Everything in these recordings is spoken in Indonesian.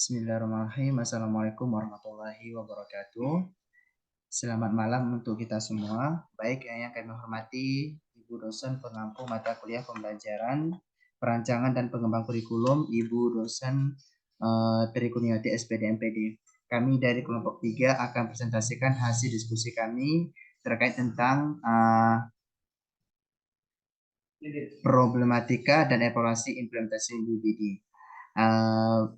Bismillahirrahmanirrahim. Assalamualaikum warahmatullahi wabarakatuh. Selamat malam untuk kita semua. Baik, yang kami hormati Ibu dosen pengampu mata kuliah pembelajaran, perancangan dan pengembang kurikulum, Ibu dosen Tri Kurniawati SPD MPD. Kami dari kelompok 3 akan presentasikan hasil diskusi kami terkait tentang problematika dan evaluasi implementasi UBD.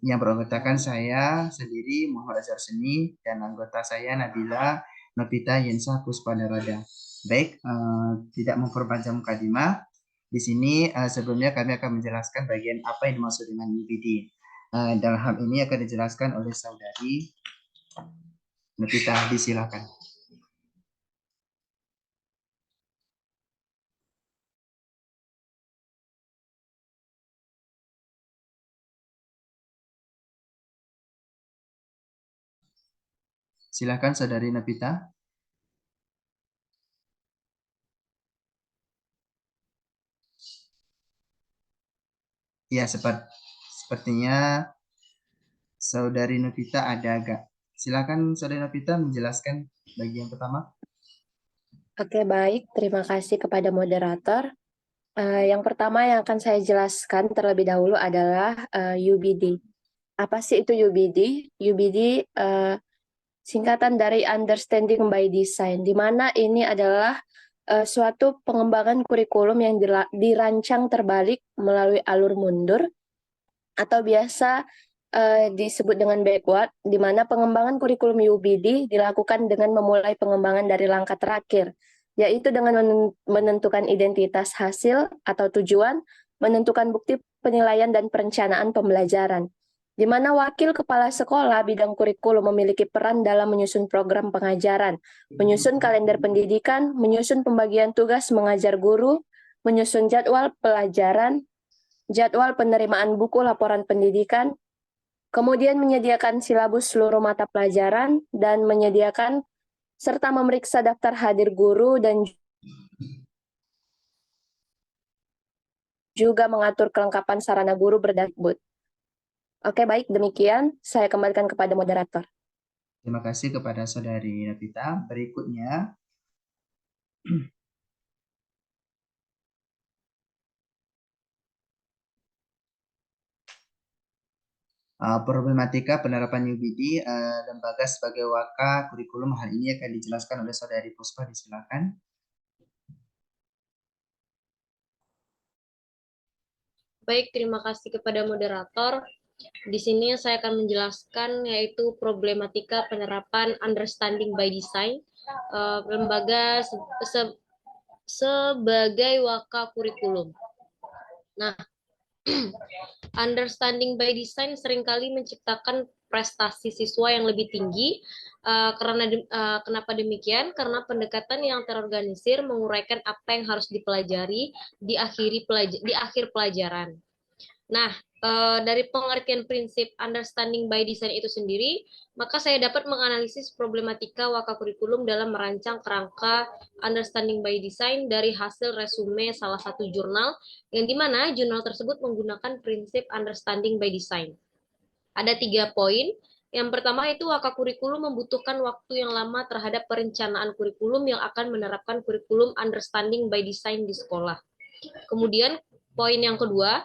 Yang beranggotakan saya sendiri Muhammad Azhar Seni dan anggota saya Nabila Novita Yensa Puspanarada. Baik, tidak memperpanjang mukadimah. Di sini sebelumnya kami akan menjelaskan bagian apa yang dimaksud dengan UBD. Dalam hal ini akan dijelaskan oleh saudari Novita. Disilakan. Silakan saudari Novita. Ya, sepertinya saudari Novita ada agak. Silakan saudari Novita menjelaskan bagian pertama. Oke, baik. Terima kasih kepada moderator. Yang pertama yang akan saya jelaskan terlebih dahulu adalah UBD. Apa sih itu UBD? UBD singkatan dari Understanding by Design, di mana ini adalah suatu pengembangan kurikulum yang dirancang terbalik melalui alur mundur atau biasa disebut dengan backward, di mana pengembangan kurikulum UBD dilakukan dengan memulai pengembangan dari langkah terakhir, yaitu dengan menentukan identitas hasil atau tujuan, menentukan bukti penilaian dan perencanaan pembelajaran, di mana wakil kepala sekolah bidang kurikulum memiliki peran dalam menyusun program pengajaran, menyusun kalender pendidikan, menyusun pembagian tugas mengajar guru, menyusun jadwal pelajaran, jadwal penerimaan buku laporan pendidikan, kemudian menyediakan silabus seluruh mata pelajaran, dan menyediakan serta memeriksa daftar hadir guru dan juga mengatur kelengkapan sarana guru berdasbud. Oke, baik, demikian. Saya kembalikan kepada moderator. Terima kasih kepada saudari Novita. Berikutnya, problematika penerapan UBD lembaga sebagai waka kurikulum. Hal ini akan dijelaskan oleh saudari Puspa. Disilakan. Baik, terima kasih kepada moderator. Di sini saya akan menjelaskan yaitu problematika penerapan Understanding by Design, lembaga sebagai waka kurikulum. Nah, Understanding by Design seringkali menciptakan prestasi siswa yang lebih tinggi. Kenapa demikian? Karena pendekatan yang terorganisir menguraikan apa yang harus dipelajari di akhir pelajaran. Nah, dari pengertian prinsip Understanding by Design itu sendiri, maka saya dapat menganalisis problematika waka kurikulum dalam merancang kerangka Understanding by Design dari hasil resume salah satu jurnal, yang dimana jurnal tersebut menggunakan prinsip Understanding by Design. Ada 3 poin. Yang pertama itu waka kurikulum membutuhkan waktu yang lama terhadap perencanaan kurikulum yang akan menerapkan kurikulum Understanding by Design di sekolah. Kemudian poin yang kedua,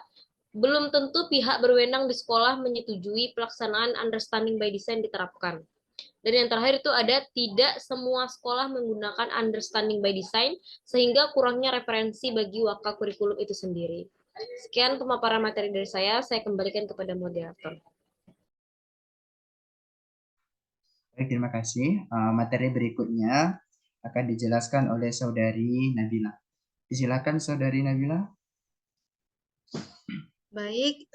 belum tentu pihak berwenang di sekolah menyetujui pelaksanaan Understanding by Design diterapkan. Dan yang terakhir itu ada tidak semua sekolah menggunakan Understanding by Design sehingga kurangnya referensi bagi waka kurikulum itu sendiri. Sekian pemaparan materi dari saya kembalikan kepada moderator. Baik, terima kasih. Materi berikutnya akan dijelaskan oleh saudari Nabila. Disilakan saudari Nabila. Baik,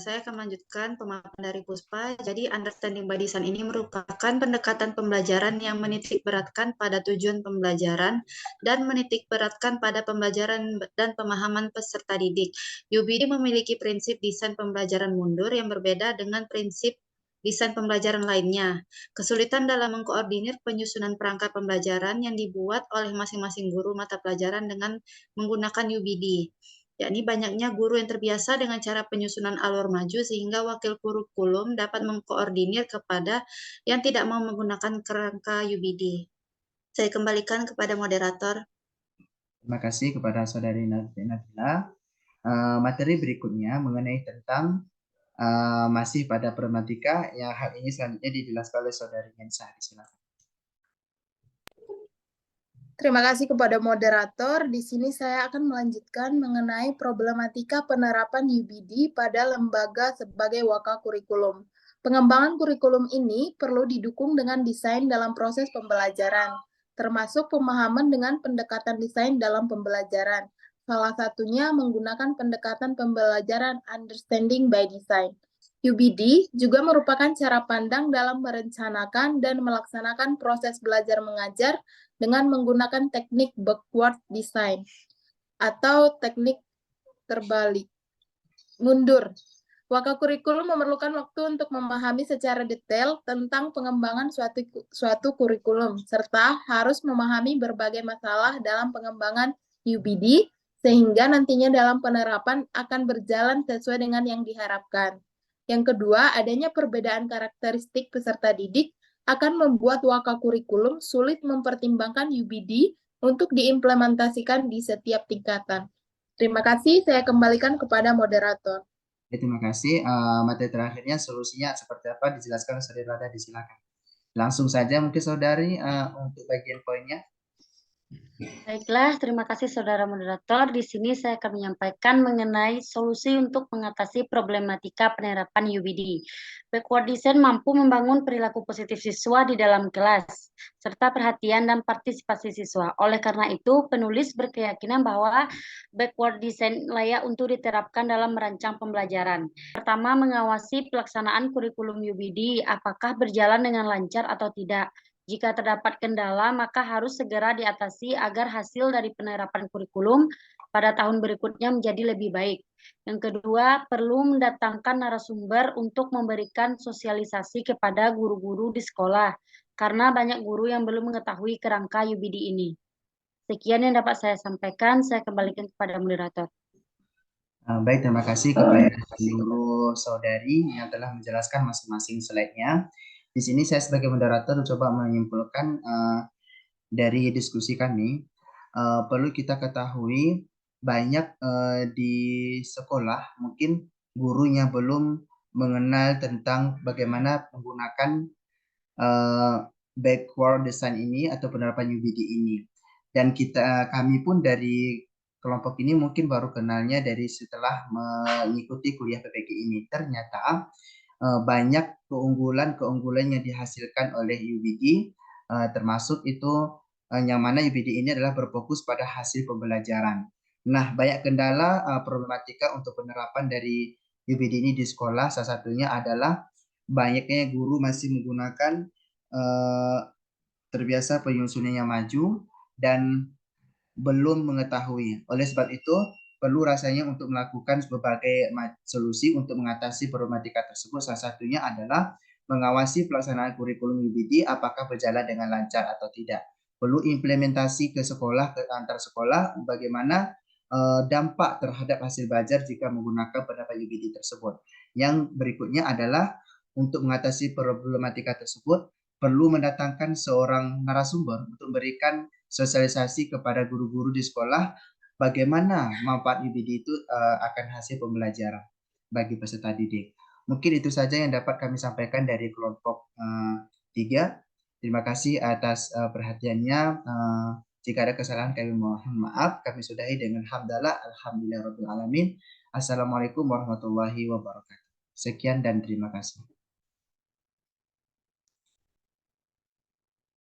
saya akan melanjutkan pemaparan dari Puspa. Jadi, Understanding by Design ini merupakan pendekatan pembelajaran yang menitikberatkan pada tujuan pembelajaran dan menitikberatkan pada pembelajaran dan pemahaman peserta didik. UBD memiliki prinsip desain pembelajaran mundur yang berbeda dengan prinsip desain pembelajaran lainnya. Kesulitan dalam mengkoordinir penyusunan perangkat pembelajaran yang dibuat oleh masing-masing guru mata pelajaran dengan menggunakan UBD. yakni banyaknya guru yang terbiasa dengan cara penyusunan alur maju sehingga wakil kurikulum dapat mengkoordinir kepada yang tidak mau menggunakan kerangka UBD. Saya kembalikan kepada moderator. Terima kasih kepada Saudari Nabila. Materi berikutnya mengenai tentang masih pada problematika yang hal ini selanjutnya dijelaskan oleh Saudari Yensa. Silakan. Terima kasih kepada moderator. Di sini saya akan melanjutkan mengenai problematika penerapan UBD pada lembaga sebagai wakil kurikulum. Pengembangan kurikulum ini perlu didukung dengan desain dalam proses pembelajaran, termasuk pemahaman dengan pendekatan desain dalam pembelajaran. Salah satunya menggunakan pendekatan pembelajaran understanding by design. UBD juga merupakan cara pandang dalam merencanakan dan melaksanakan proses belajar mengajar dengan menggunakan teknik backward design atau teknik terbalik. Mundur. Wakil kurikulum memerlukan waktu untuk memahami secara detail tentang pengembangan suatu kurikulum, serta harus memahami berbagai masalah dalam pengembangan UBD, sehingga nantinya dalam penerapan akan berjalan sesuai dengan yang diharapkan. Yang kedua, adanya perbedaan karakteristik peserta didik akan membuat wakil kurikulum sulit mempertimbangkan UBD untuk diimplementasikan di setiap tingkatan. Terima kasih, saya kembalikan kepada moderator. Terima kasih. Materi terakhirnya solusinya seperti apa dijelaskan oleh Saudari Rada, disilakan. Langsung saja mungkin Saudari untuk bagian poinnya. Baiklah, terima kasih saudara moderator. Di sini saya akan menyampaikan mengenai solusi untuk mengatasi problematika penerapan UBD. Backward design mampu membangun perilaku positif siswa di dalam kelas, serta perhatian dan partisipasi siswa. Oleh karena itu, penulis berkeyakinan bahwa backward design layak untuk diterapkan dalam merancang pembelajaran. Pertama, mengawasi pelaksanaan kurikulum UBD, apakah berjalan dengan lancar atau tidak. Jika terdapat kendala, maka harus segera diatasi agar hasil dari penerapan kurikulum pada tahun berikutnya menjadi lebih baik. Yang kedua, perlu mendatangkan narasumber untuk memberikan sosialisasi kepada guru-guru di sekolah, karena banyak guru yang belum mengetahui kerangka UBD ini. Sekian yang dapat saya sampaikan, saya kembalikan kepada moderator. Baik, terima kasih kepada seluruh saudari yang telah menjelaskan masing-masing slide-nya. Di sini saya sebagai moderator coba menyimpulkan dari diskusi kami, perlu kita ketahui banyak di sekolah mungkin gurunya belum mengenal tentang bagaimana menggunakan backward design ini atau penerapan UBD ini. Dan kami pun dari kelompok ini mungkin baru kenalnya dari setelah mengikuti kuliah PPG ini. Ternyata banyak keunggulan yang dihasilkan oleh UBD, termasuk itu yang mana UBD ini adalah berfokus pada hasil pembelajaran. Nah, banyak kendala problematika untuk penerapan dari UBD ini di sekolah, salah satunya adalah banyaknya guru masih menggunakan terbiasa penyusunannya maju dan belum mengetahui. Oleh sebab itu, perlu rasanya untuk melakukan berbagai solusi untuk mengatasi problematika tersebut. Salah satunya adalah mengawasi pelaksanaan kurikulum UBD apakah berjalan dengan lancar atau tidak. Perlu implementasi ke sekolah, ke antar sekolah, bagaimana dampak terhadap hasil belajar jika menggunakan penerapan UBD tersebut. Yang berikutnya adalah untuk mengatasi problematika tersebut, perlu mendatangkan seorang narasumber untuk memberikan sosialisasi kepada guru-guru di sekolah bagaimana manfaat UBD itu akan hasil pembelajaran bagi peserta didik. Mungkin itu saja yang dapat kami sampaikan dari kelompok 3. Terima kasih atas perhatiannya. Jika ada kesalahan kami mohon maaf. Kami sudahi dengan hamdalah alhamdulillahirabbil alamin. Assalamualaikum warahmatullahi wabarakatuh. Sekian dan terima kasih.